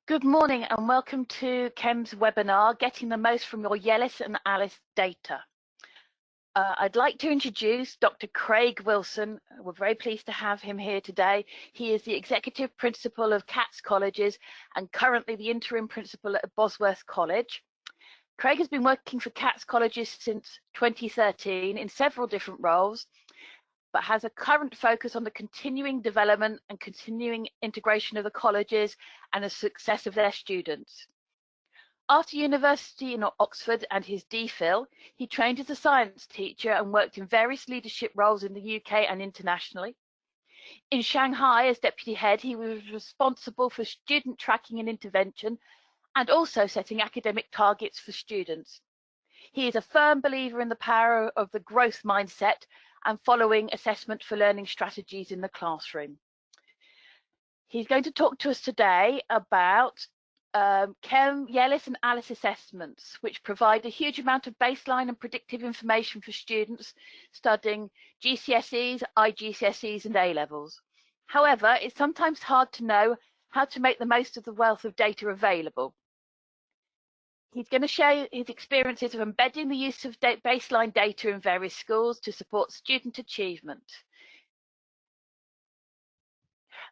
Good morning and welcome to Chem's webinar, Getting the Most from Your Yellis and Alis Data. I'd like to introduce Dr. Craig Wilson. We're very pleased to have him here today. He is the Executive Principal of Catts Colleges and currently the Interim Principal at Bosworth College. Craig has been working for Catts Colleges since 2013 in several different roles, but has a current focus on the continuing development and continuing integration of the colleges and the success of their students. After university in Oxford and his DPhil, he trained as a science teacher and worked in various leadership roles in the UK and internationally. In Shanghai, as deputy head, he was responsible for student tracking and intervention and also setting academic targets for students. He is a firm believer in the power of the growth mindset and following assessment for learning strategies in the classroom. He's going to talk to us today about Chem, Yellis and Alis assessments, which provide a huge amount of baseline and predictive information for students studying GCSEs, IGCSEs and A-Levels. However, it's sometimes hard to know how to make the most of the wealth of data available. He's going to share his experiences of embedding the use of baseline data in various schools to support student achievement.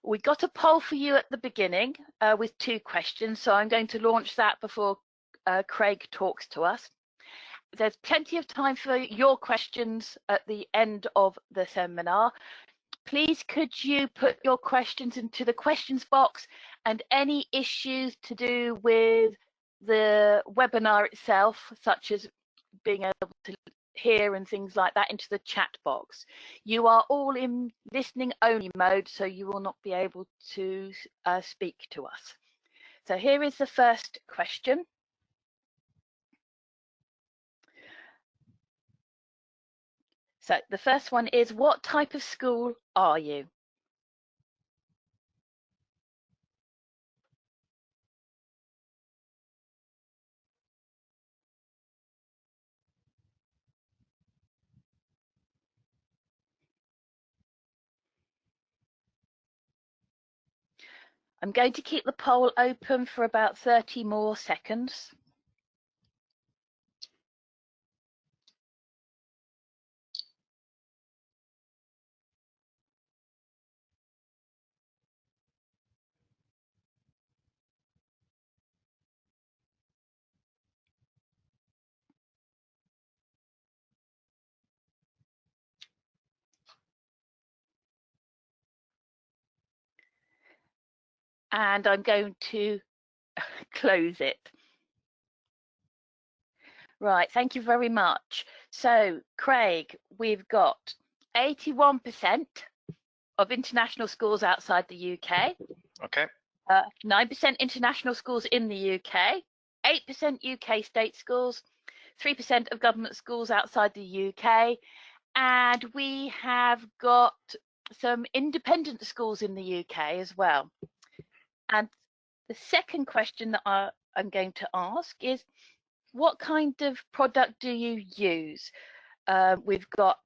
We got a poll for you at the beginning with 2 questions, so I'm going to launch that before Craig talks to us. There's plenty of time for your questions at the end of the seminar. Please could you put your questions into the questions box and any issues to do with the webinar itself, such as being able to hear and things like that, into the chat box. You are all in listening only mode, so you will not be able to speak to us. So here is the first question. So the first one is, what type of school are you? I'm going to keep the poll open for about 30 more seconds. And I'm going to close it. Right, thank you very much. So, Craig, we've got 81% of international schools outside the UK. Okay. 9% international schools in the UK, 8% UK state schools, 3% of government schools outside the UK, and we have got some independent schools in the UK as well. And the second question that I'm going to ask is, what kind of product do you use? We've got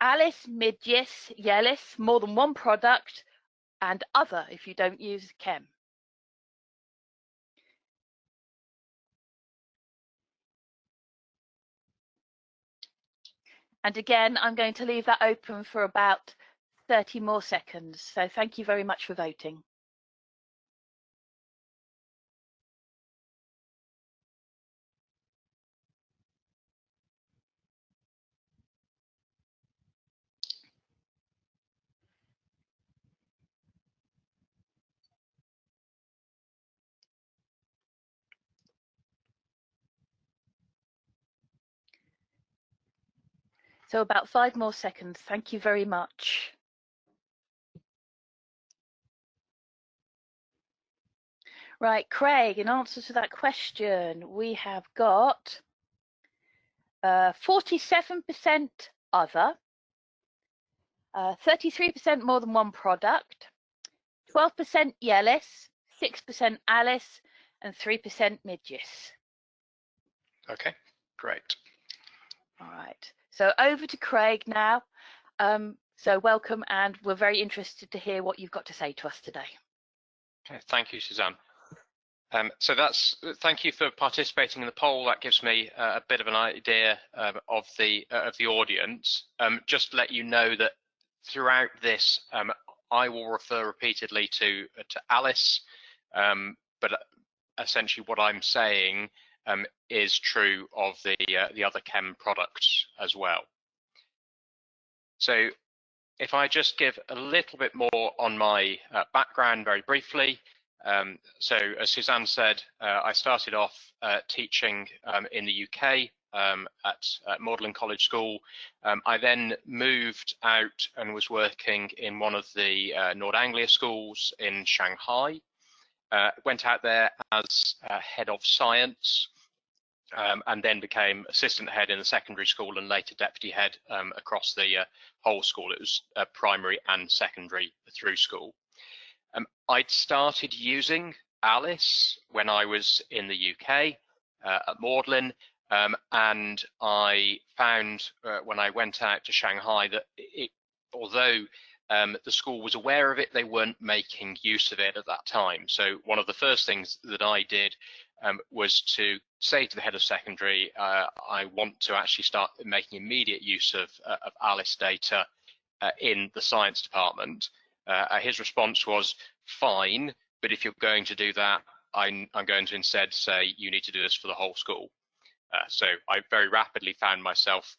Alis, Midgis, Yellis, more than one product, and other if you don't use Chem. And again, I'm going to leave that open for about 30 more seconds. So thank you very much for voting. So about 5 more seconds. Thank you very much. Right, Craig, in answer to that question, we have got 47% other, 33% more than one product, 12% Yellis, 6% Alis, and 3% Midgis. Okay, great. All right, so over to Craig now. So welcome, and we're very interested to hear what you've got to say to us today. Okay, thank you, Suzanne. So thank you for participating in the poll. That gives me a bit of an idea of the audience. Just to let you know that throughout this, I will refer repeatedly to Alice, but essentially what I'm saying is true of the other Chem products as well. So if I just give a little bit more on my background very briefly. So as Suzanne said, I started off teaching in the UK at Magdalen College School. I then moved out and was working in one of the Nord Anglia schools in Shanghai. Went out there as head of science, and then became assistant head in the secondary school and later deputy head across the whole school. It was primary and secondary through school. I'd started using Alice when I was in the UK at Magdalen, and I found when I went out to Shanghai that although the school was aware of it, they weren't making use of it at that time. So one of the first things that I did was to say to the head of secondary, I want to actually start making immediate use of Alice data in the science department. His response was, fine, but if you're going to do that, I'm going to instead say you need to do this for the whole school. So I very rapidly found myself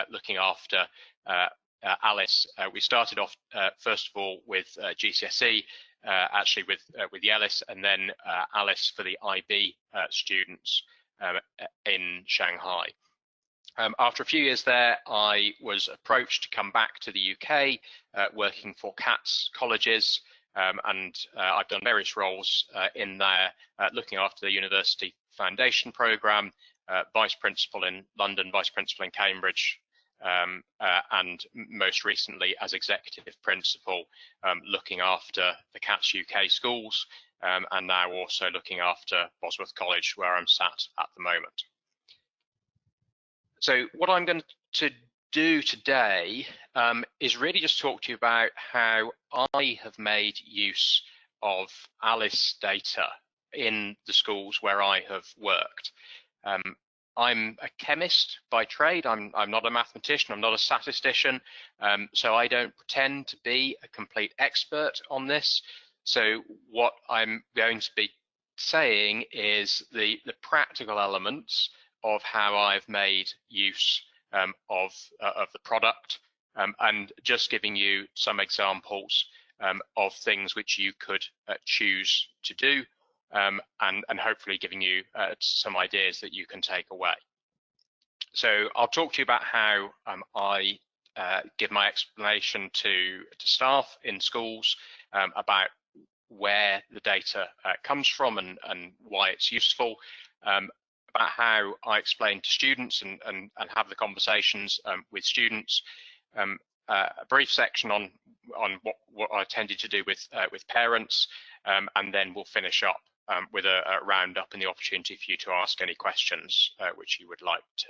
looking after Alice. We started off first of all with GCSE, actually with Yellis, and then Alice for the IB students in Shanghai. After a few years there, I was approached to come back to the UK, working for CATS colleges, and I've done various roles in there, looking after the University Foundation Programme, Vice Principal in London, Vice Principal in Cambridge, and most recently as Executive Principal, looking after the CATS UK schools, and now also looking after Bosworth College, where I'm sat at the moment. So what I'm going to do today is really just talk to you about how I have made use of Alice data in the schools where I have worked. I'm a chemist by trade. I'm not a mathematician, I'm not a statistician, so I don't pretend to be a complete expert on this. So what I'm going to be saying is the practical elements of how I've made use of the product, and just giving you some examples of things which you could choose to do, and hopefully giving you some ideas that you can take away. So I'll talk to you about how I give my explanation to staff in schools about where the data comes from and why it's useful, about how I explain to students and have the conversations with students, a brief section on what I tended to do with parents, and then we'll finish up with a roundup and the opportunity for you to ask any questions which you would like to.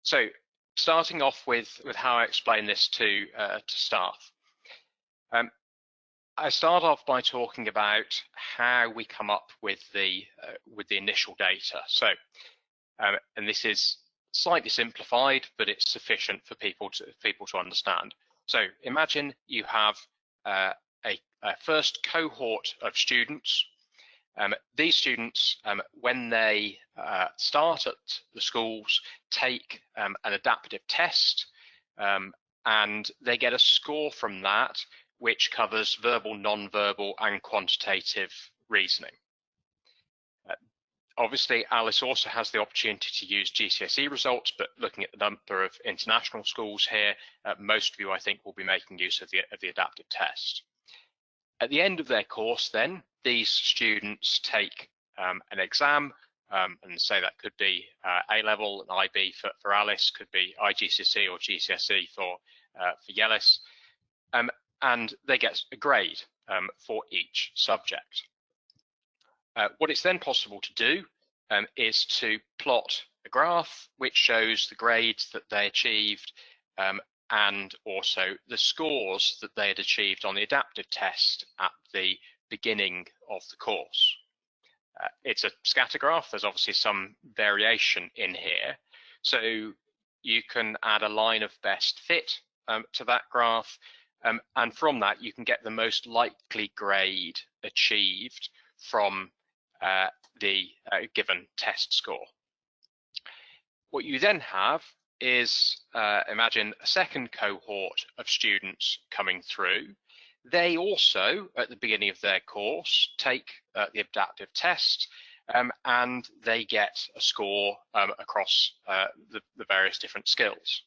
So starting off with how I explain this to staff. I start off by talking about how we come up with the initial data. So, and this is slightly simplified, but it's sufficient for people to understand. So, imagine you have a first cohort of students. These students, when they start at the schools, take an adaptive test, and they get a score from that, which covers verbal, non-verbal, and quantitative reasoning. Obviously, Alice also has the opportunity to use GCSE results, but looking at the number of international schools here, most of you, I think, will be making use of the adaptive test. At the end of their course, then, these students take an exam, and say that could be A-level and IB for Alice, could be IGCSE or GCSE for Yellis, and they get a grade for each subject. What it's then possible to do is to plot a graph which shows the grades that they achieved, and also the scores that they had achieved on the adaptive test at the beginning of the course. It's a scatter graph. There's obviously some variation in here. So you can add a line of best fit to that graph, and from that you can get the most likely grade achieved from the given test score. What you then have is, imagine a second cohort of students coming through. They also, at the beginning of their course, take the adaptive test, and they get a score across the various different skills.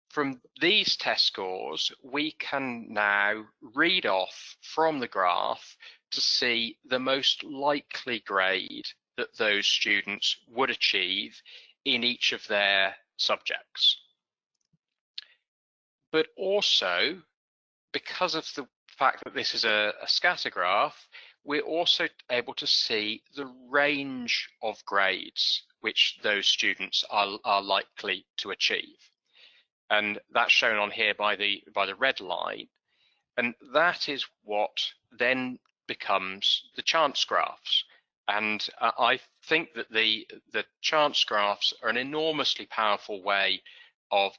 From these test scores, we can now read off from the graph to see the most likely grade that those students would achieve in each of their subjects. But also, because of the fact that this is a scatter graph, we're also able to see the range of grades which those students are likely to achieve. And that's shown on here by the red line. And that is what then becomes the chance graphs. And I think that the chance graphs are an enormously powerful way of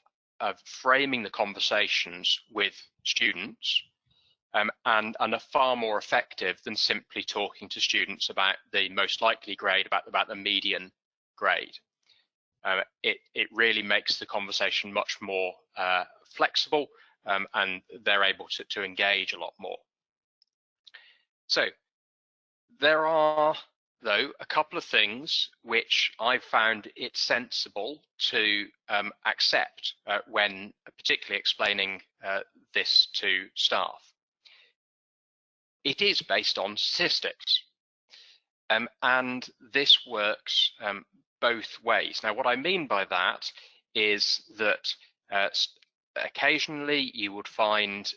framing the conversations with students, and are far more effective than simply talking to students about the most likely grade, about the median grade. It really makes the conversation much more flexible, and they're able to engage a lot more. So there are, though, a couple of things which I've found it sensible to accept when particularly explaining this to staff. It is based on statistics, and this works both ways. Now, what I mean by that is that occasionally you would find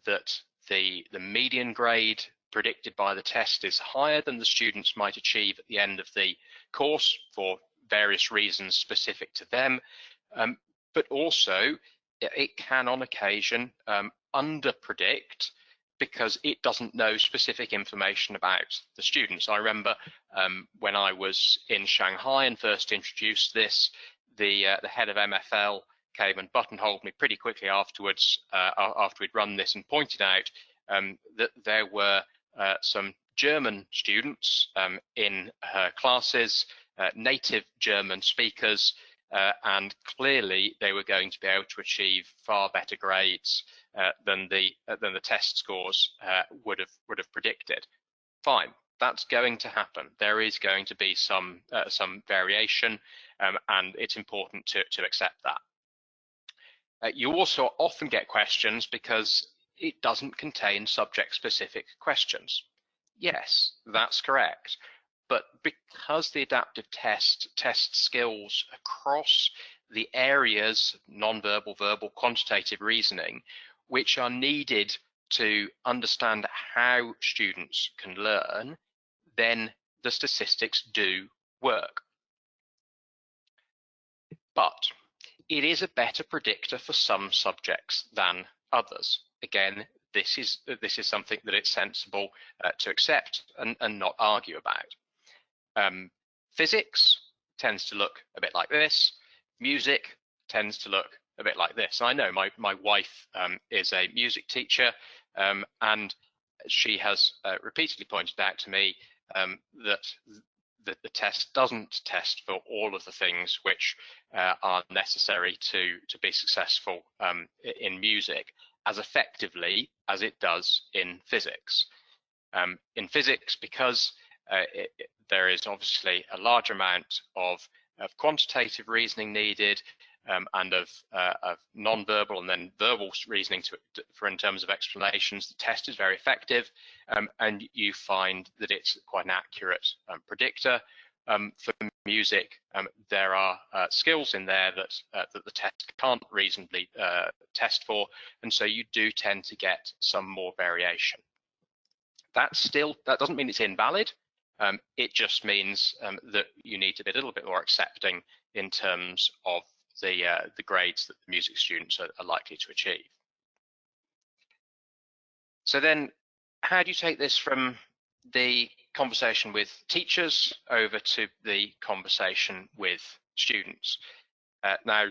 that the median grade predicted by the test is higher than the students might achieve at the end of the course for various reasons specific to them, but also it can on occasion underpredict because it doesn't know specific information about the students. I remember when I was in Shanghai and first introduced this, the head of MFL came and buttonholed me pretty quickly afterwards, after we'd run this, and pointed out that there were some German students in her classes, native German speakers, and clearly they were going to be able to achieve far better grades than the test scores would have predicted. Fine, that's going to happen. There is going to be some variation, and it's important to accept that. You also often get questions because it doesn't contain subject-specific questions. Yes, that's correct. But because the adaptive test tests skills across the areas, non-verbal, verbal, quantitative reasoning, which are needed to understand how students can learn, then the statistics do work. But it is a better predictor for some subjects than others. Again, this is something that it's sensible to accept and not argue about. Physics tends to look a bit like this. Music tends to look a bit like this. I know my wife is a music teacher, and she has repeatedly pointed out to me that the test doesn't test for all of the things which are necessary to be successful in music as effectively as it does in physics. In physics, because there is obviously a large amount of quantitative reasoning needed, and of non-verbal and then verbal reasoning for in terms of explanations, the test is very effective, and you find that it's quite an accurate predictor. For music, there are skills in there that the test can't reasonably test for, and so you do tend to get some more variation. That doesn't mean it's invalid. It just means that you need to be a little bit more accepting in terms of the grades that the music students are likely to achieve. So then how do you take this from the conversation with teachers over to the conversation with students? Now,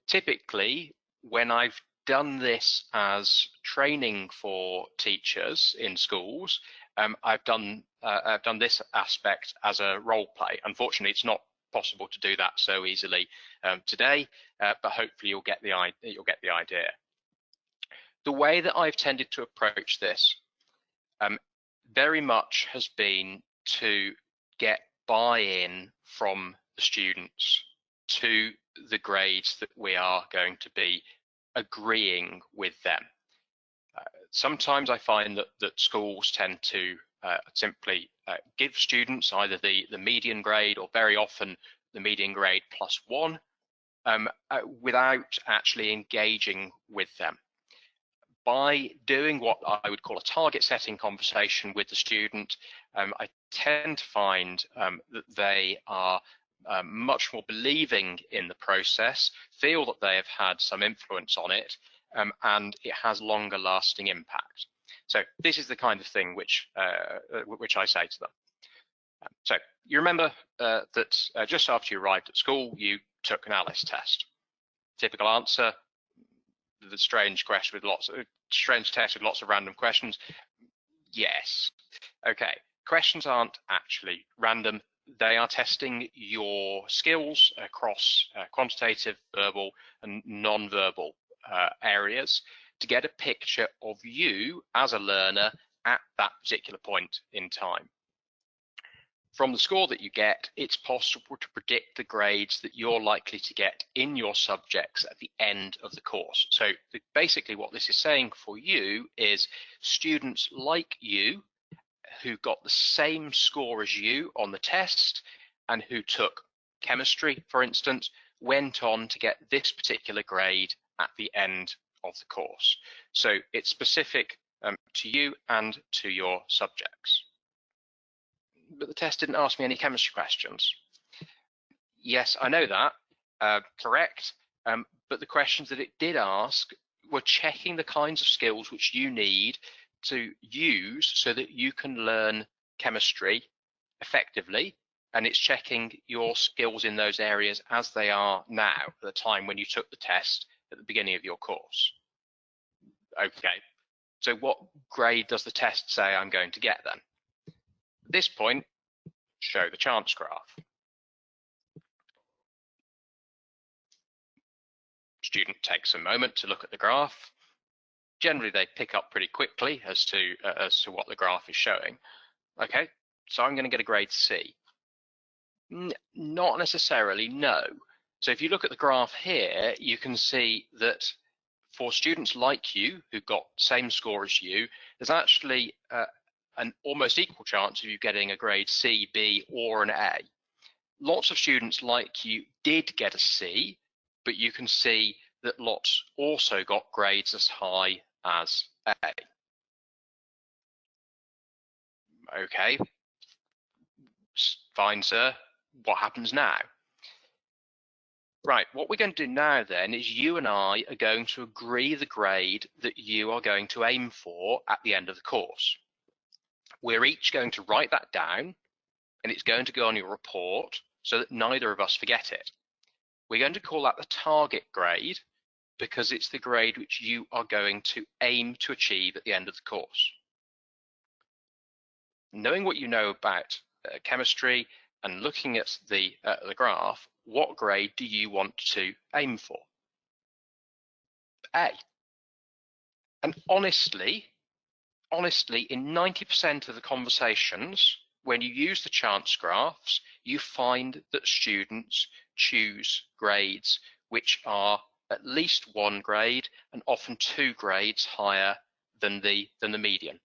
typically, when I've done this as training for teachers in schools, I've done this aspect as a role play. Unfortunately, it's not possible to do that so easily today, but hopefully you'll get the idea. The way that I've tended to approach this very much has been to get buy-in from the students to the grades that we are going to be agreeing with them. Sometimes I find that schools tend to simply give students either the median grade, or very often the median grade +1, without actually engaging with them. By doing what I would call a target setting conversation with the student, I tend to find that they are much more believing in the process, feel that they have had some influence on it, and it has longer lasting impact. So this is the kind of thing which I say to them. So you remember that just after you arrived at school, you took an Alice test. Typical answer: the strange question with strange test with lots of random questions. Yes. Okay. Questions aren't actually random. They are testing your skills across quantitative, verbal, and non-verbal areas to get a picture of you as a learner at that particular point in time. From the score that you get, it's possible to predict the grades that you're likely to get in your subjects at the end of the course. So basically what this is saying for you is students like you who got the same score as you on the test and who took chemistry, for instance, went on to get this particular grade at the end of the course. So it's specific to you and to your subjects. But the test didn't ask me any chemistry questions. Yes, I know that, correct. But the questions that it did ask were checking the kinds of skills which you need to use so that you can learn chemistry effectively, and it's checking your skills in those areas as they are now at the time when you took the test at the beginning of your course. Okay, so what grade does the test say I'm going to get then? At this point, show the chance graph. Student takes a moment to look at the graph. Generally, they pick up pretty quickly as to what the graph is showing. Okay, so I'm going to get a grade C. Not necessarily, no. So if you look at the graph here, you can see that for students like you who got the same score as you, there's actually an almost equal chance of you getting a grade C, B, or an A. Lots of students like you did get a C, but you can see that lots also got grades as high as A. Okay, fine, sir. What happens now? Right, what we're going to do now then is you and I are going to agree the grade that you are going to aim for at the end of the course. We're each going to write that down, and it's going to go on your report so that neither of us forget it. We're going to call that the target grade because it's the grade which you are going to aim to achieve at the end of the course. Knowing what you know about chemistry and looking at the graph, what grade do you want to aim for? A. And honestly, in 90% of the conversations, when you use the chance graphs, you find that students choose grades which are at least one grade and often 2 grades higher than the median.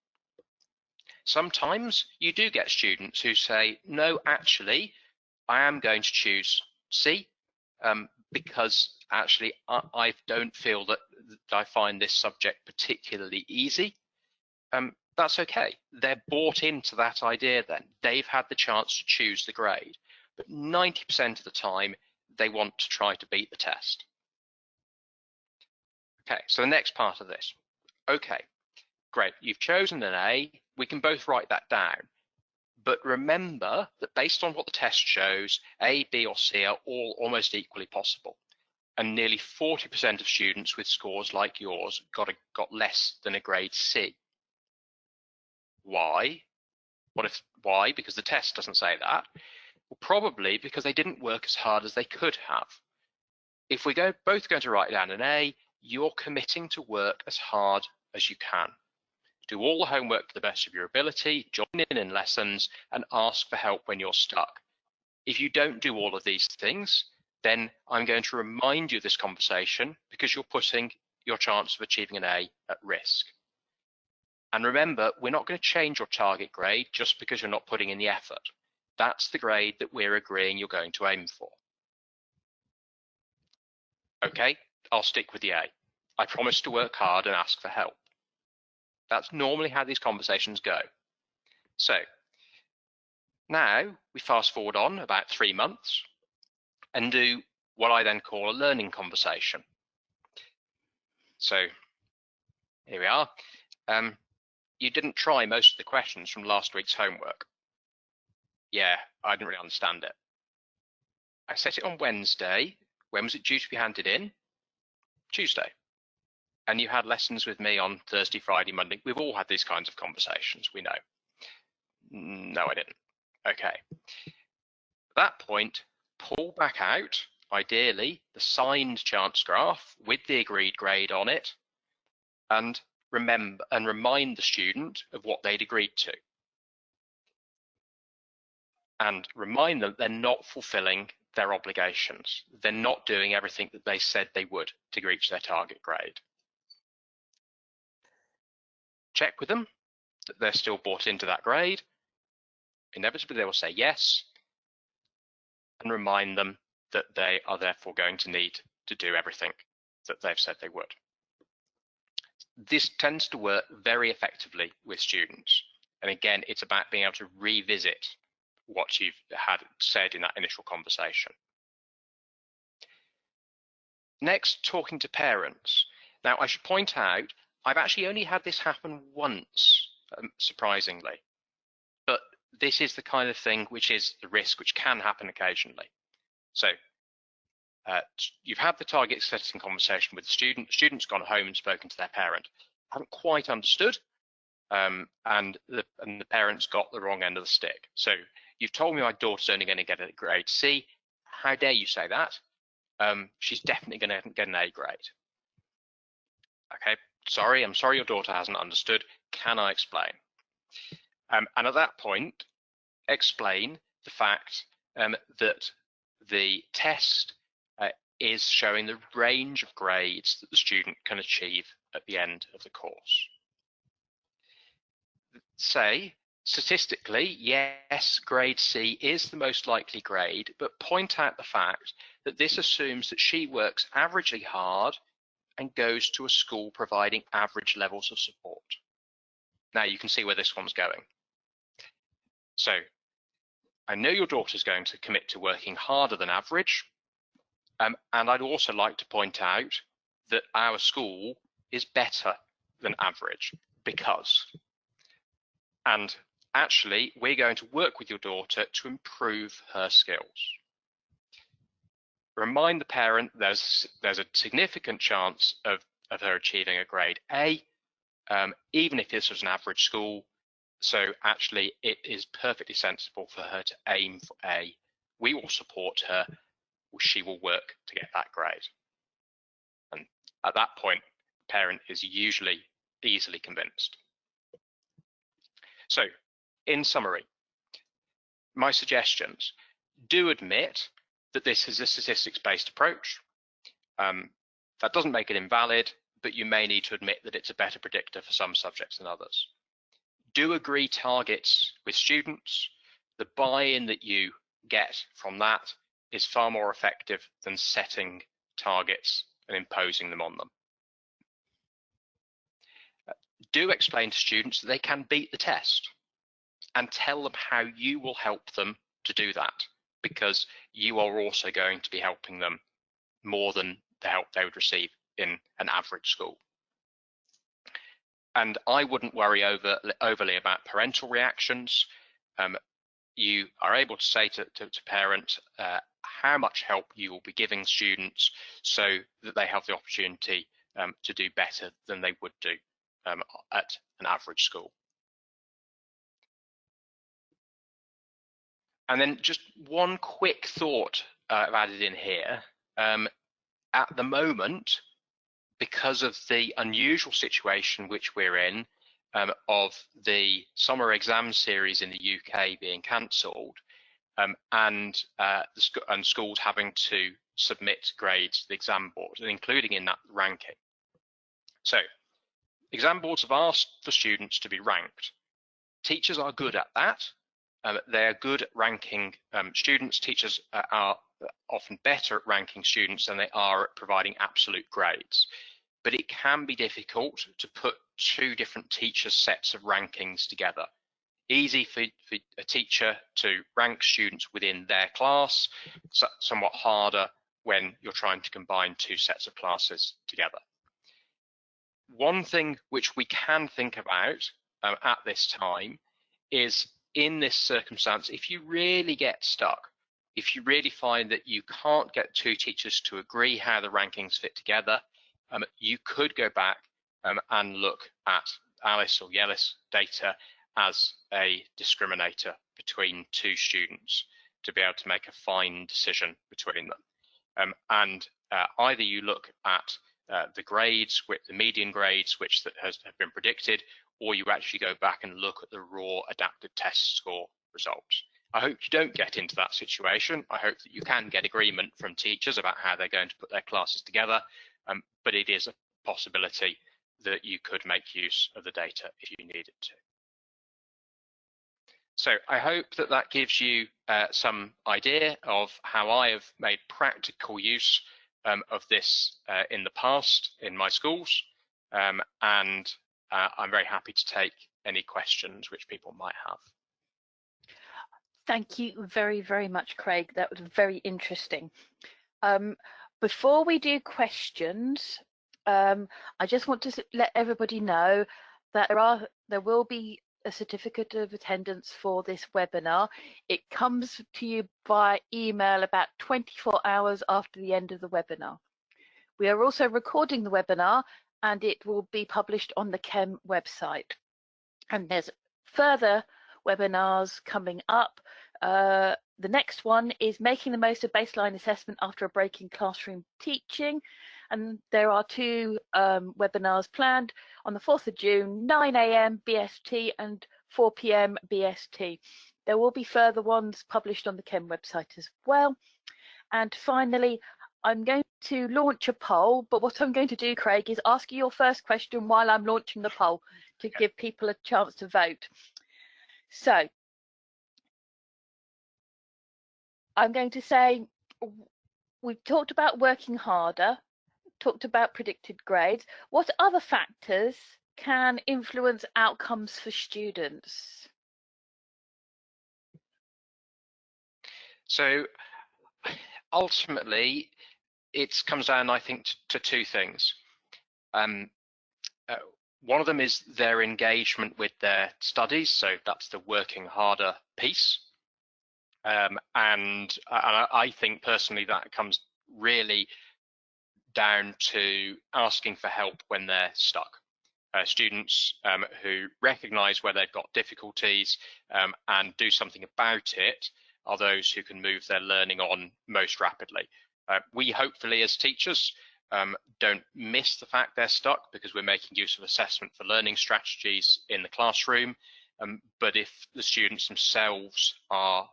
Sometimes you do get students who say, no, actually, I am going to choose C because actually I don't feel that I find this subject particularly easy. That's okay. They're bought into that idea then. They've had the chance to choose the grade. But 90% of the time, they want to try to beat the test. Okay, so the next part of this. Okay, great, you've chosen an A, we can both write that down. But remember that based on what the test shows, A, B, or C are all almost equally possible. And nearly 40% of students with scores like yours got less than a grade C. Why? Why? Because the test doesn't say that. Well, probably because they didn't work as hard as they could have. If we're both going to write down an A, you're committing to work as hard as you can. Do all the homework to the best of your ability, join in lessons, and ask for help when you're stuck. If you don't do all of these things, then I'm going to remind you of this conversation because you're putting your chance of achieving an A at risk. And remember, we're not going to change your target grade just because you're not putting in the effort. That's the grade that we're agreeing you're going to aim for. Okay, I'll stick with the A. I promise to work hard and ask for help. That's normally how these conversations go. So now we fast forward on about 3 months and do what I then call a learning conversation. So here we are. You didn't try most of the questions from last week's homework. Yeah, I didn't really understand it. I set it on Wednesday. When was it due to be handed in? Tuesday. And you had lessons with me on Thursday, Friday, Monday. We've all had these kinds of conversations, we know. No, I didn't. Okay. At that point, pull back out, ideally, the signed chance graph with the agreed grade on it, and remind the student of what they'd agreed to. And remind them they're not fulfilling their obligations. They're not doing everything that they said they would to reach their target grade. Check with them that they're still bought into that grade. Inevitably, they will say yes, and remind them that they are therefore going to need to do everything that they've said they would. This tends to work very effectively with students. And again, it's about being able to revisit what you've had said in that initial conversation. Next, talking to parents. Now, I should point out, I've actually only had this happen once, surprisingly. But this is the kind of thing which is the risk which can happen occasionally. So you've had the target setting conversation with the student. The student's gone home and spoken to their parent. Haven't quite understood, and the parent's got the wrong end of the stick. So you've told me my daughter's only going to get a grade C. How dare you say that? She's definitely going to get an A grade. Okay, sorry, I'm sorry your daughter hasn't understood. Can I explain? And at that point, explain the fact that the test is showing the range of grades that the student can achieve at the end of the course. Say, statistically, yes, grade C is the most likely grade, but point out the fact that this assumes that she works averagely hard and goes to a school providing average levels of support. Now you can see where this one's going. So I know your daughter's going to commit to working harder than average, and I'd also like to point out that our school is better than average because, and actually we're going to work with your daughter to improve her skills. Remind the parent there's a significant chance of her achieving a grade A, even if this was an average school. So actually it is perfectly sensible for her to aim for A. We will support her. She will work to get that grade. And at that point, the parent is usually easily convinced. So in summary, my suggestions: do admit that this is a statistics-based approach. That doesn't make it invalid, but you may need to admit that it's a better predictor for some subjects than others. Do agree targets with students. The buy-in that you get from that is far more effective than setting targets and imposing them on them. Do explain to students that they can beat the test and tell them how you will help them to do that, because you are also going to be helping them more than the help they would receive in an average school. And I wouldn't worry overly about parental reactions. You are able to say to parents how much help you will be giving students so that they have the opportunity to do better than they would do at an average school. And then just one quick thought I've added in here. At the moment, because of the unusual situation which we're in, of the summer exam series in the UK being cancelled, and schools having to submit grades to the exam board, including in that ranking. So exam boards have asked for students to be ranked. Teachers are good at that. They are good at ranking students. Teachers are often better at ranking students than they are at providing absolute grades. But it can be difficult to put two different teachers' sets of rankings together. Easy for a teacher to rank students within their class, somewhat harder when you're trying to combine two sets of classes together. One thing which we can think about at this time is, in this circumstance, if you really get stuck, if you really find that you can't get two teachers to agree how the rankings fit together, you could go back and look at Alis or Yellis data as a discriminator between two students to be able to make a fine decision between them. Either you look at the grades, the median grades, which have been predicted, or you actually go back and look at the raw adapted test score results. I hope you don't get into that situation. I hope that you can get agreement from teachers about how they're going to put their classes together, but it is a possibility that you could make use of the data if you needed to. So I hope that that gives you some idea of how I have made practical use of this in the past in my schools, and I'm very happy to take any questions which people might have. Thank you very, very much, Craig. That was very interesting. Before we do questions, I just want to let everybody know that there will be a certificate of attendance for this webinar. It comes to you by email about 24 hours after the end of the webinar. We are also recording the webinar, and it will be published on the Chem website. And there's further webinars coming up. The next one is making the most of baseline assessment after a break in classroom teaching. And there are two webinars planned on the 4th of June, 9 AM BST and 4 PM BST. There will be further ones published on the Chem website as well. And finally, I'm going to launch a poll, but what I'm going to do, Craig, is ask you your first question while I'm launching the poll to give people a chance to vote. So I'm going to say, we've talked about working harder, talked about predicted grades. What other factors can influence outcomes for students? So ultimately, it comes down, I think, to two things. One of them is their engagement with their studies, so that's the working harder piece. And I think personally that comes really down to asking for help when they're stuck. Students who recognise where they've got difficulties and do something about it are those who can move their learning on most rapidly. We hopefully as teachers don't miss the fact they're stuck because we're making use of assessment for learning strategies in the classroom. But if the students themselves are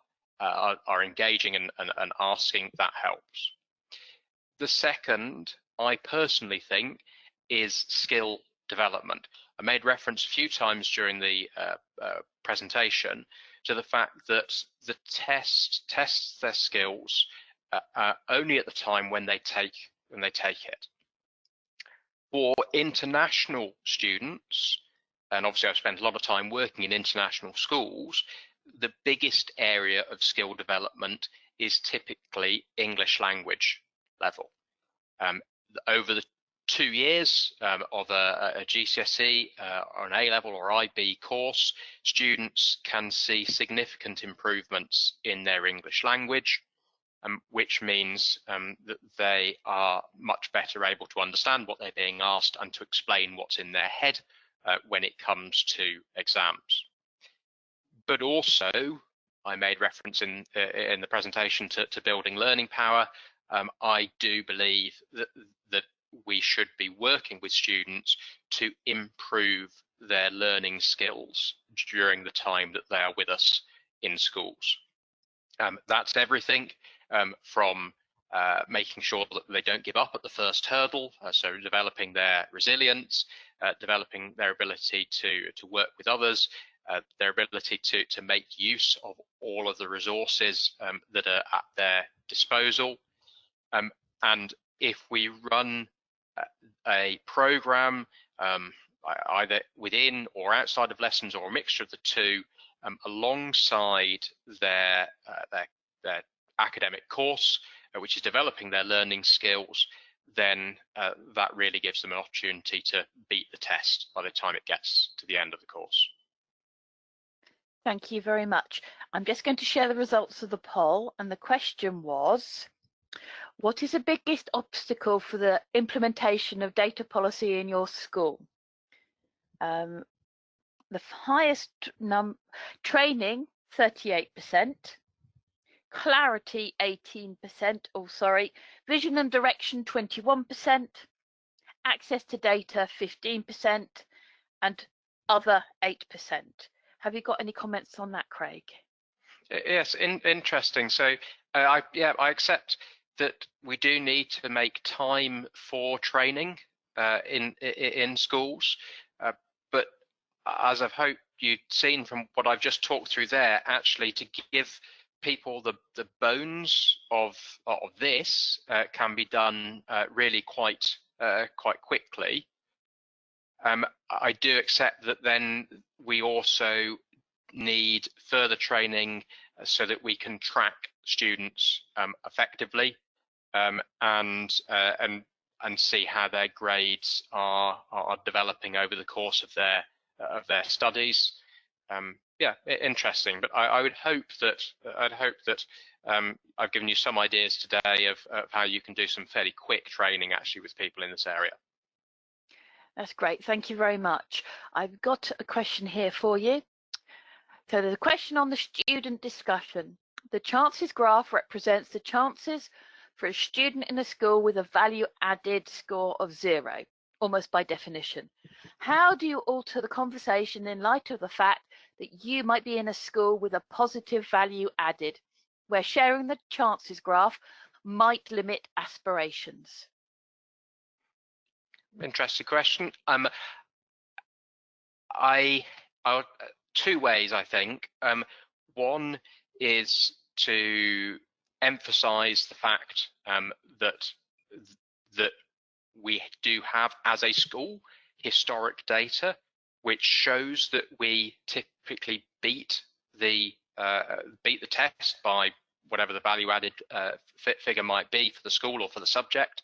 engaging and asking, that helps. The second, I personally think, is skill development. I made reference a few times during the presentation to the fact that the tests their skills only at the time when they take it. For international students, and obviously I've spent a lot of time working in international schools, the biggest area of skill development is typically English language level. Over the 2 years of a GCSE or an A-level or IB course, students can see significant improvements in their English language, which means that they are much better able to understand what they're being asked and to explain what's in their head when it comes to exams. But also, I made reference in the presentation to building learning power. I do believe that we should be working with students to improve their learning skills during the time that they are with us in schools. That's everything from making sure that they don't give up at the first hurdle, so developing their resilience, developing their ability to work with others, their ability to make use of all of the resources that are at their disposal. And if we run a program either within or outside of lessons or a mixture of the two, alongside their academic course, which is developing their learning skills, then that really gives them an opportunity to beat the test by the time it gets to the end of the course. Thank you very much. I'm just going to share the results of the poll, and the question was, what is the biggest obstacle for the implementation of data policy in your school? The highest training, 38%, clarity, 18%, vision and direction, 21%, access to data, 15%, and other, 8%. Have you got any comments on that, Craig? Yes, interesting. So I accept that we do need to make time for training in schools, but as I've hoped you've seen from what I've just talked through there, actually to give people the bones of this can be done really quite quickly. I do accept that then we also need further training so that we can track students effectively and see how their grades are developing over the course of their studies. Yeah, interesting. But I would hope that I've given you some ideas today of how you can do some fairly quick training actually with people in this area. That's great. Thank you very much. I've got a question here for you. So there's a question on the student discussion. The chances graph represents the chances for a student in a school with a value added score of 0, almost by definition. How do you alter the conversation in light of the fact that you might be in a school with a positive value added, where sharing the chances graph might limit aspirations? Interesting question. Two ways, I think. One is to emphasize the fact that we do have, as a school, historic data which shows that we typically beat the test by whatever the value added figure might be for the school or for the subject.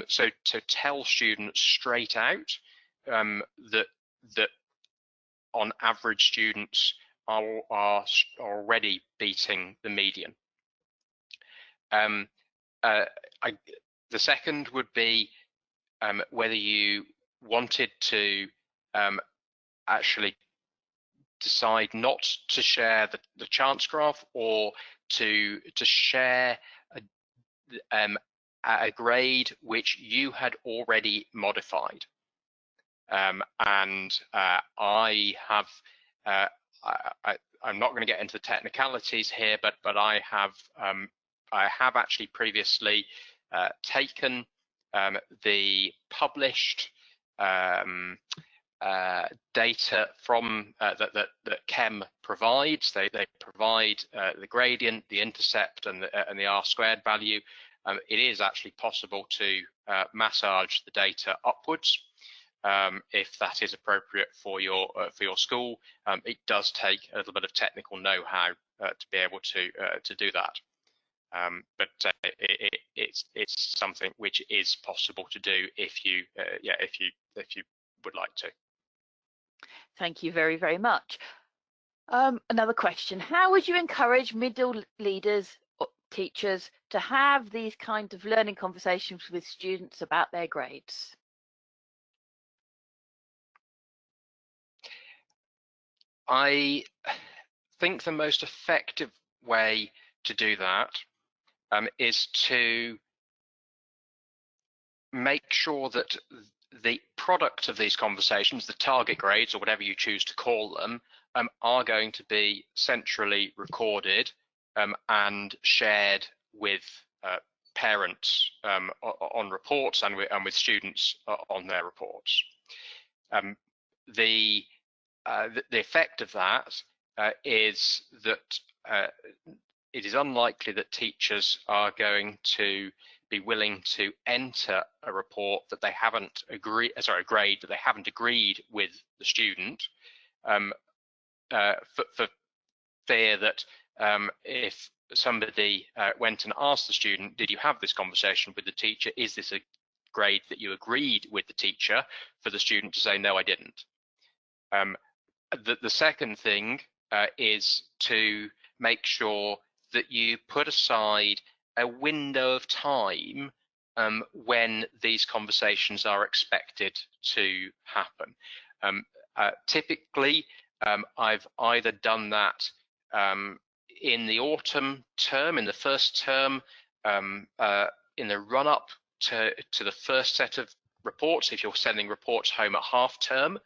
So to tell students straight out that on average students are already beating the median. The second would be whether you wanted to actually decide not to share the chance graph, or to share a grade which you had already modified. I'm not going to get into the technicalities here, but I have actually previously taken the published data from that Chem provides. They provide the gradient, the intercept, and the R² value. It is actually possible to massage the data upwards if that is appropriate for your school. It does take a little bit of technical know-how to be able to do that. But it's something which is possible to do if you would like to. Thank you very, very much. Another question: how would you encourage middle leaders or teachers to have these kinds of learning conversations with students about their grades? I think the most effective way to do that is to make sure that the product of these conversations, the target grades or whatever you choose to call them, are going to be centrally recorded and shared with parents on reports and with students on their reports. The effect of that is that it is unlikely that teachers are going to be willing to enter a report that they haven't agreed, a grade that they haven't agreed with the student, for fear that if somebody went and asked the student, did you have this conversation with the teacher? Is this a grade that you agreed with the teacher? For the student to say, no, I didn't. The second thing is to make sure that you put aside a window of time when these conversations are expected to happen. Typically, I've either done that in the autumn term, in the first term, in the run-up to the first set of reports. If you're sending reports home at half term,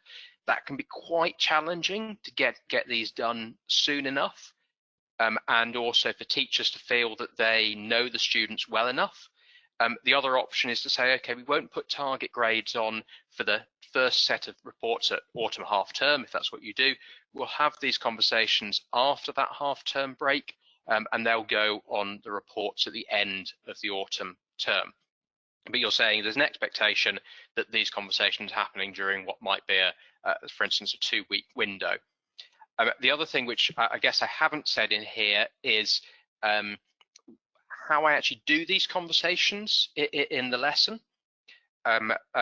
that can be quite challenging to get these done soon enough. And also for teachers to feel that they know the students well enough. The other option is to say, okay, we won't put target grades on for the first set of reports at autumn half term, if that's what you do. We'll have these conversations after that half term break, and they'll go on the reports at the end of the autumn term. But you're saying there's an expectation that these conversations are happening during what might be, for instance, a 2-week window. The other thing which I guess I haven't said in here is how I actually do these conversations in the lesson,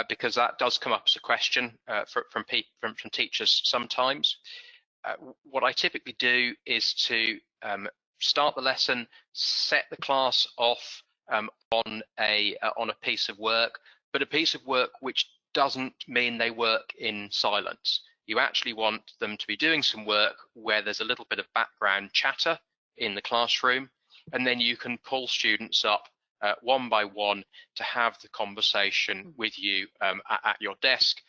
because that does come up as a question from teachers sometimes. What I typically do is to start the lesson, set the class off on a piece of work, but a piece of work which doesn't mean they work in silence. You actually want them to be doing some work where there's a little bit of background chatter in the classroom, and then you can pull students up one by one to have the conversation with you at your desk,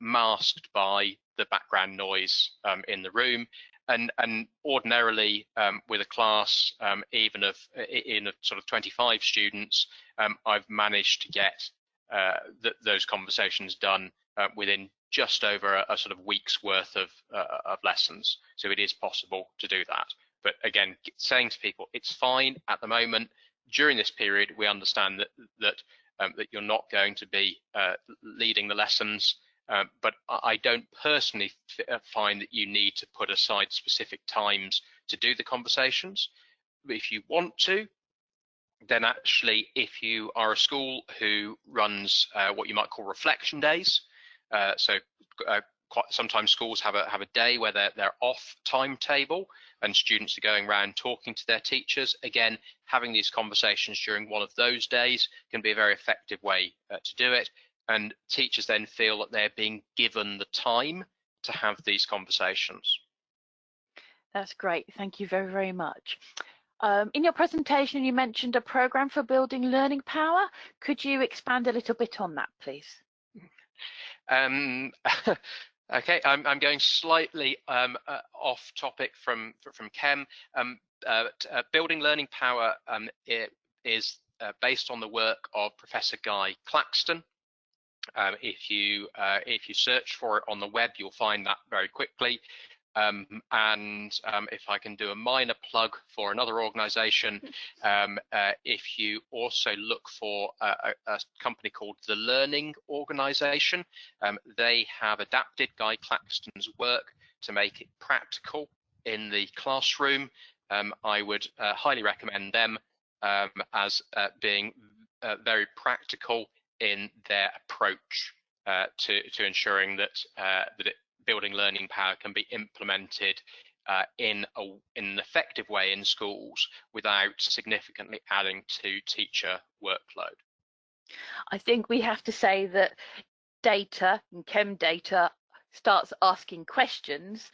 masked by the background noise in the room. And ordinarily with a class, even in a sort of 25 students, I've managed to get those conversations done within just over a sort of week's worth of lessons. So it is possible to do that. But again, saying to people, it's fine at the moment. During this period, we understand that you're not going to be leading the lessons, but I don't personally find that you need to put aside specific times to do the conversations. If you want to, then actually, if you are a school who runs what you might call reflection days, sometimes schools have a day where they're off timetable and students are going around talking to their teachers. Again, having these conversations during one of those days can be a very effective way to do it, and teachers then feel that they're being given the time to have these conversations. That's great. Thank you very, very much. In your presentation, you mentioned a program for building learning power. Could you expand a little bit on that, please? Okay, I'm going slightly off topic from Chem. Building learning power is based on the work of Professor Guy Claxton. If you search for it on the web, you'll find that very quickly. If I can do a minor plug for another organization, if you also look for a company called The Learning Organization, they have adapted Guy Claxton's work to make it practical in the classroom. I would highly recommend them. as being very practical in their approach to ensuring that building learning power can be implemented in an effective way in schools without significantly adding to teacher workload. I think we have to say that data and Chem data starts asking questions.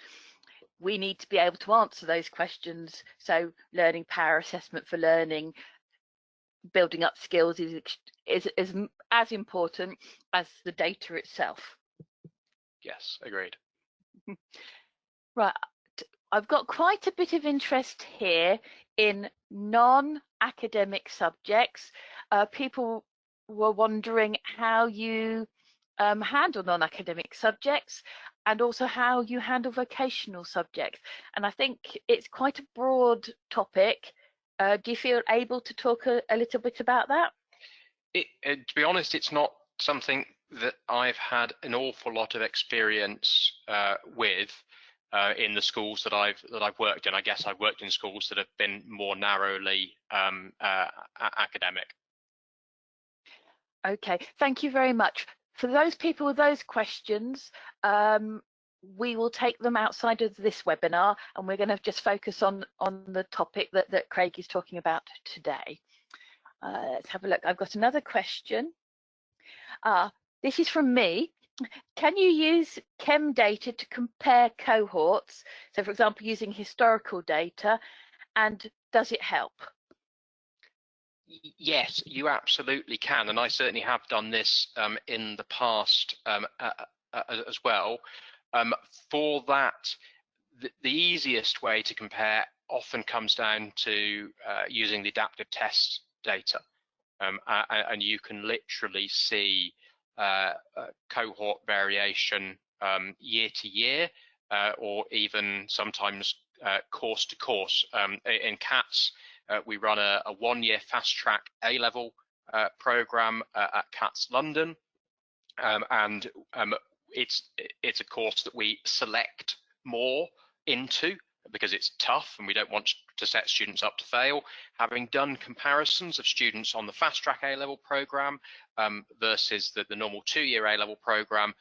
We need to be able to answer those questions. So learning power assessment for learning, building up skills is as important as the data itself. Yes, agreed. Right, I've got quite a bit of interest here in non-academic subjects. People were wondering how you handle non-academic subjects and also how you handle vocational subjects. And I think it's quite a broad topic. Do you feel able to talk a little bit about that? To be honest, it's not something that I've had an awful lot of experience with in the schools that I've worked in. I guess I've worked in schools that have been more narrowly academic. Okay, thank you very much. For those people with those questions, we will take them outside of this webinar, and we're going to just focus on the topic that Craig is talking about today. Let's have a look. I've got another question. This is from me. Can you use Chem data to compare cohorts? So, for example, using historical data, and does it help? Yes, you absolutely can, and I certainly have done this in the past as well. For that, the easiest way to compare often comes down to using the adaptive test data, and you can literally see cohort variation year to year, or even sometimes course to course. In CATS, we run a 1-year fast track A-level program at CATS London, and it's a course that we select more into because it's tough and we don't want to set students up to fail. Having done comparisons of students on the fast track A-level program versus the normal 2-year A-level program,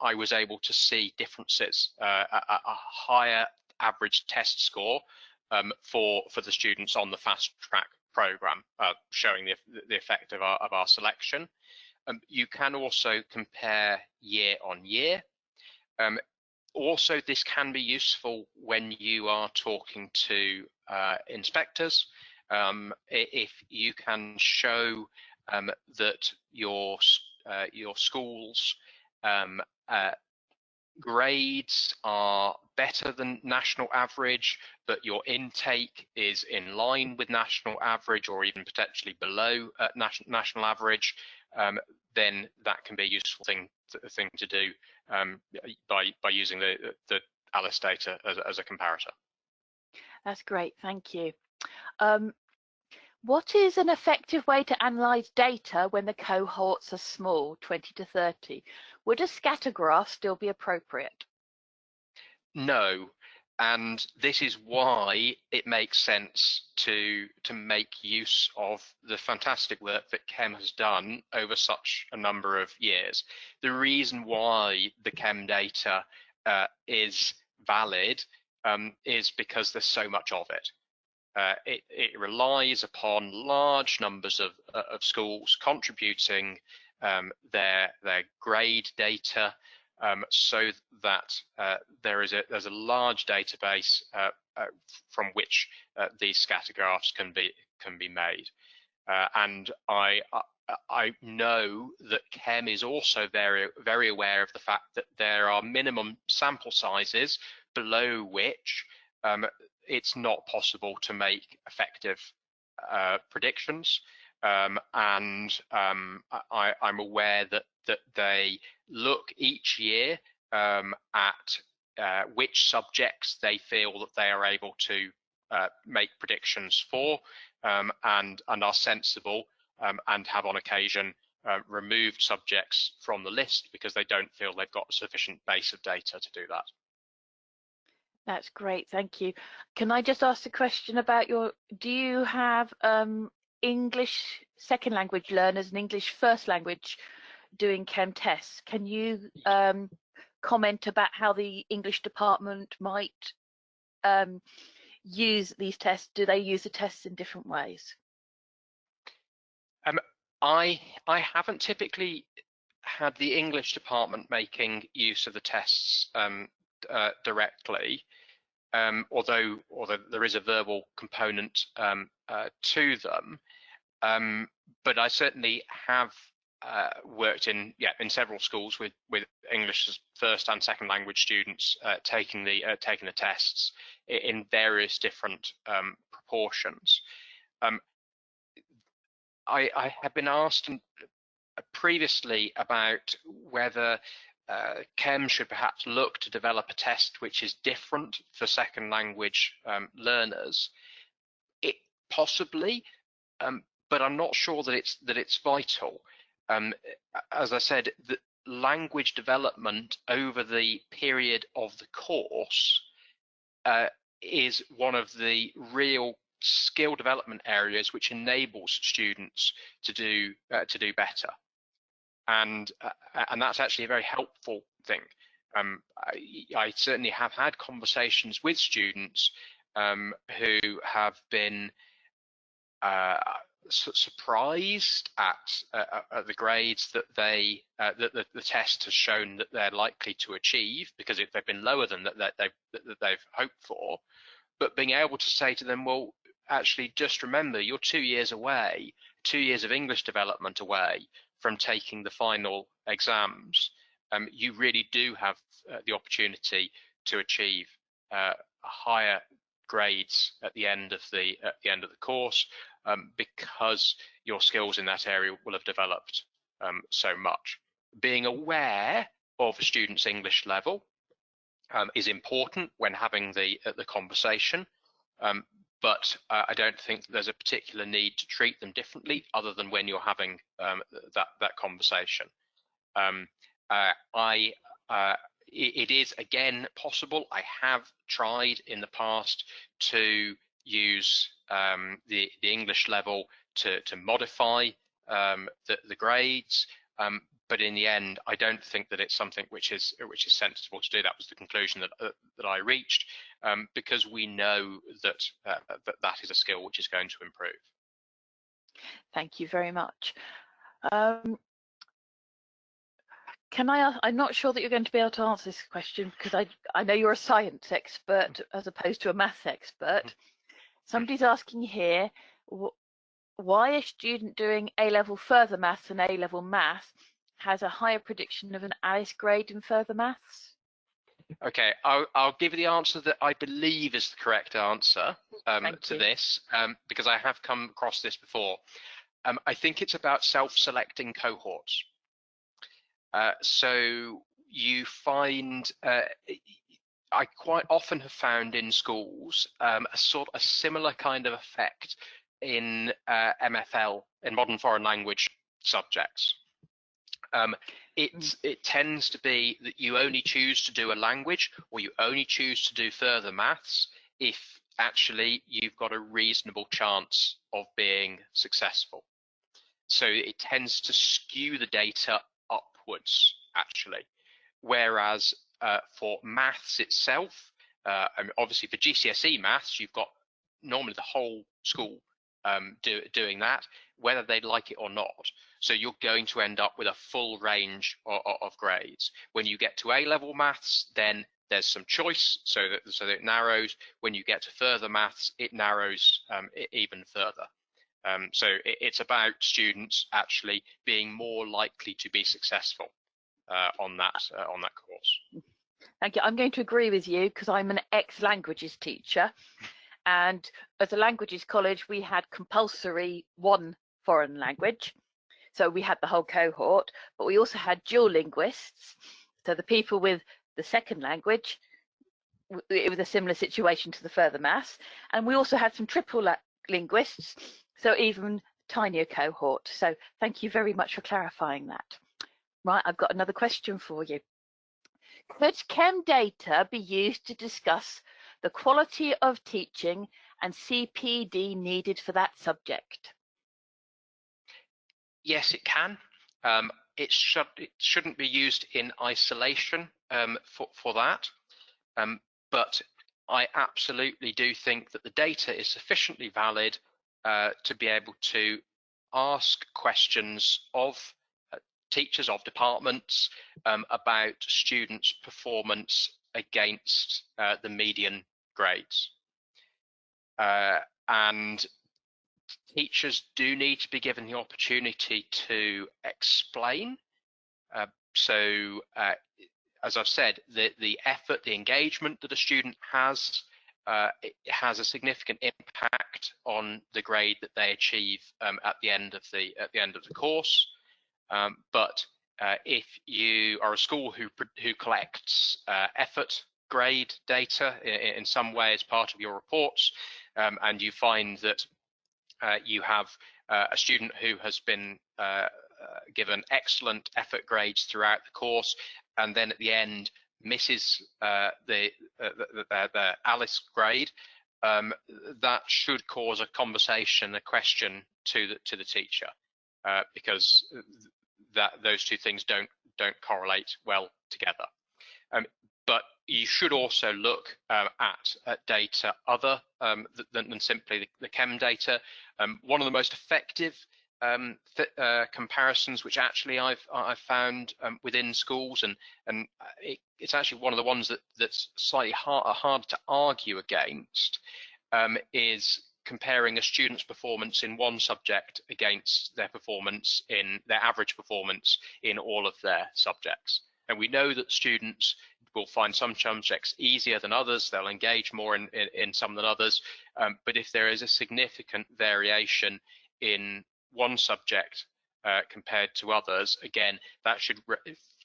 I was able to see differences, a higher average test score for the students on the fast track program, showing the effect of our selection. You can also compare year on year. Also, this can be useful when you are talking to inspectors. If you can show that your school's grades are better than national average, but your intake is in line with national average or even potentially below national average, then that can be a useful thing to do by using the Alis data as a comparator. That's great, thank you. What is an effective way to analyse data when the cohorts are small, 20 to 30? Would a scatter graph still be appropriate? No, and this is why it makes sense to make use of the fantastic work that Chem has done over such a number of years. The reason why the Chem data is valid is because there's so much of it. It relies upon large numbers of schools contributing their grade data, so that there's a large database from which these scatter graphs can be made. And I know that Chem is also very aware of the fact that there are minimum sample sizes below which it's not possible to make effective predictions, and I'm aware that they look each year at which subjects they feel that they are able to make predictions for, and are sensible, and have on occasion removed subjects from the list because they don't feel they've got a sufficient base of data to do that. That's great, thank you. Can I just ask a question about do you have English second language learners and English first language doing Chem tests? Can you comment about how the English department might use these tests? Do they use the tests in different ways? I haven't typically had the English department making use of the tests directly, although there is a verbal component to them. But I certainly have worked in several schools with English as first and second language students taking the tests in various different proportions. I have been asked previously about whether Chem should perhaps look to develop a test which is different for second language learners. It possibly, but I'm not sure that it's vital. As I said, the language development over the period of the course is one of the real skill development areas which enables students to do better, and that's actually a very helpful thing. I certainly have had conversations with students who have been surprised at the grades that the test has shown that they're likely to achieve, because if they've been lower than that they've hoped for, but being able to say to them, well, actually, just remember, you're 2 years away, 2 years of English development away from taking the final exams. You really do have the opportunity to achieve higher grades at the end of the course, because your skills in that area will have developed so much. Being aware of a student's English level is important when having the conversation, but I don't think there's a particular need to treat them differently other than when you're having that conversation. It is again possible. I have tried in the past to use the English level to modify the grades, but in the end, I don't think that it's something which is sensible to do. That was the conclusion that I reached, because we know that that is a skill which is going to improve. Thank you very much. Can I ask, I'm not sure that you're going to be able to answer this question, because I know you're a science expert as opposed to a maths expert. Somebody's asking here, why a student doing A-level further maths and A-level maths has a higher prediction of an Alice grade in further maths? Okay, I'll give you the answer that I believe is the correct answer to this, because I have come across this before. I think it's about self-selecting cohorts. So you find, I quite often have found in schools a similar kind of effect in MFL, in modern foreign language subjects. It tends to be that you only choose to do a language, or you only choose to do further maths if actually you've got a reasonable chance of being successul. So it tends to skew the data upwards, actually. Whereas for maths itself, obviously for GCSE maths, you've got normally the whole school doing that, whether they like it or not. So you're going to end up with a full range of grades. When you get to A-level maths, then there's some choice, so that it narrows. When you get to further maths, it narrows even further. So it's about students actually being more likely to be successful on that course. Thank you. I'm going to agree with you, because I'm an ex-languages teacher, and as a languages college we had compulsory one foreign language, so we had the whole cohort, but we also had dual linguists, so the people with the second language, it was a similar situation to the further maths, and we also had some triple linguists, so even tinier cohort. So thank you very much for clarifying that. Right, I've got another question for you. Could Chem data be used to discuss the quality of teaching and CPD needed for that subject? Yes, it can. It shouldn't be used in isolation for that, but I absolutely do think that the data is sufficiently valid to be able to ask questions of teachers, of departments, about students' performance against the median grades. And teachers do need to be given the opportunity to explain. As I've said, the effort, the engagement that a student has, it has a significant impact on the grade that they achieve at the end of the course. But if you are a school who collects effort grade data in some way as part of your reports, and you find that you have a student who has been given excellent effort grades throughout the course, and then at the end misses the Alice grade, that should cause a conversation, a question to the teacher, because those two things don't correlate well together. But you should also look at data other than simply the Chem data. One of the most effective comparisons, which actually I've found within schools, and it's actually one of the ones that's slightly hard to argue against, is comparing a student's performance in one subject against their performance in their average performance in all of their subjects. And we know that students will find some subjects easier than others, they'll engage more in some than others, but if there is a significant variation in one subject compared to others, again, that should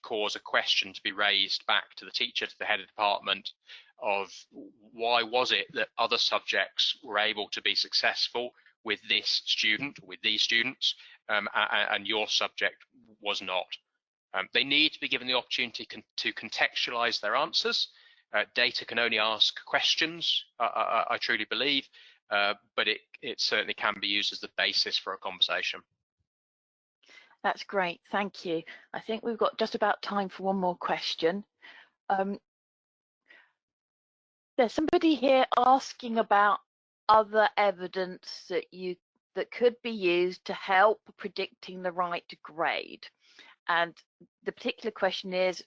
cause a question to be raised back to the teacher, to the head of department, of why was it that other subjects were able to be successful with this student, with these students, and your subject was not. They need to be given the opportunity to contextualize their answers. Data can only ask questions, I truly believe, but it certainly can be used as the basis for a conversation. That's great, thank you. I think we've got just about time for one more question. There's somebody here asking about other evidence that could be used to help predicting the right grade. And the particular question is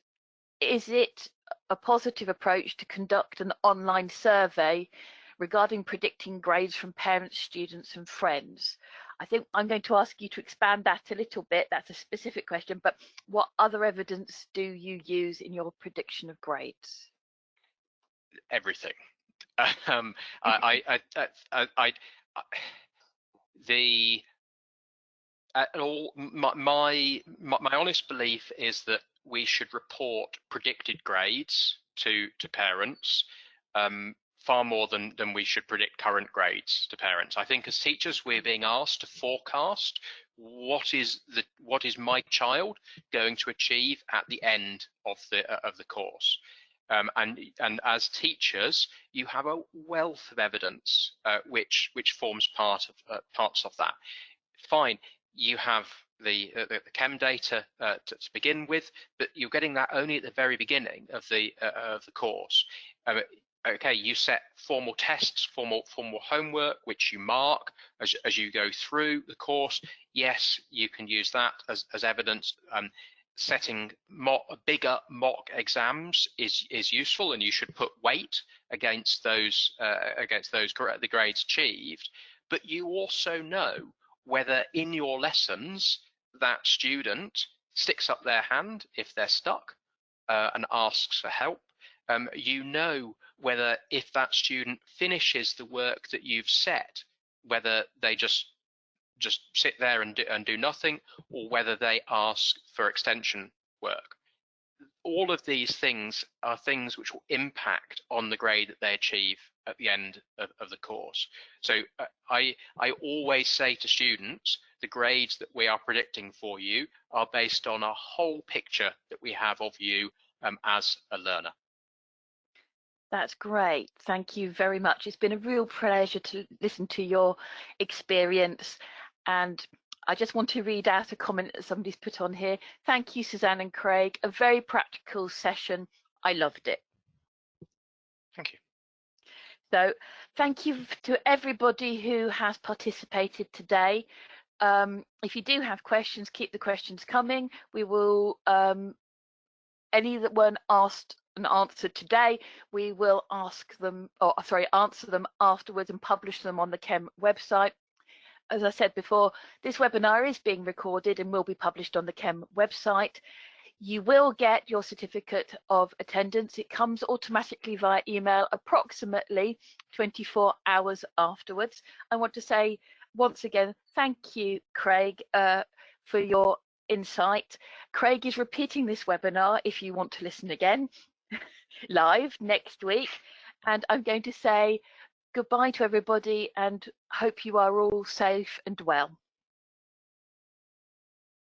it a positive approach to conduct an online survey regarding predicting grades from parents, students, and friends? I think I'm going to ask you to expand that a little bit. That's a specific question, but what other evidence do you use in your prediction of grades? Everything. My honest belief is that we should report predicted grades to parents far more than we should predict current grades to parents. I think as teachers we're being asked to forecast what is my child going to achieve at the end of the course. And as teachers, you have a wealth of evidence which forms parts of that. Fine, you have the Chem data to begin with, but you're getting that only at the very beginning of the course. Okay, you set formal tests, formal homework, which you mark as you go through the course. Yes, you can use that as evidence. Setting bigger mock exams is useful, and you should put weight against those the grades achieved. But you also know whether in your lessons that student sticks up their hand if they're stuck and asks for help. You know whether if that student finishes the work that you've set, whether they just sit there and do nothing, or whether they ask for extension work. All of these things are things which will impact on the grade that they achieve at the end of the course. So I always say to students, the grades that we are predicting for you are based on a whole picture that we have of you as a learner. That's great. Thank you very much. It's been a real pleasure to listen to your experience. And I just want to read out a comment that somebody's put on here. Thank you, Suzanne and Craig. A very practical session. I loved it. Thank you. So thank you to everybody who has participated today. If you do have questions, keep the questions coming. We will, any that weren't asked and answered today, we will answer them afterwards and publish them on the Chem website. As I said before, this webinar is being recorded and will be published on the Chem website. You will get your certificate of attendance. It comes automatically via email approximately 24 hours afterwards. I want to say once again, thank you, Craig, for your insight. Craig is repeating this webinar if you want to listen again live next week. And I'm going to say goodbye to everybody and hope you are all safe and well.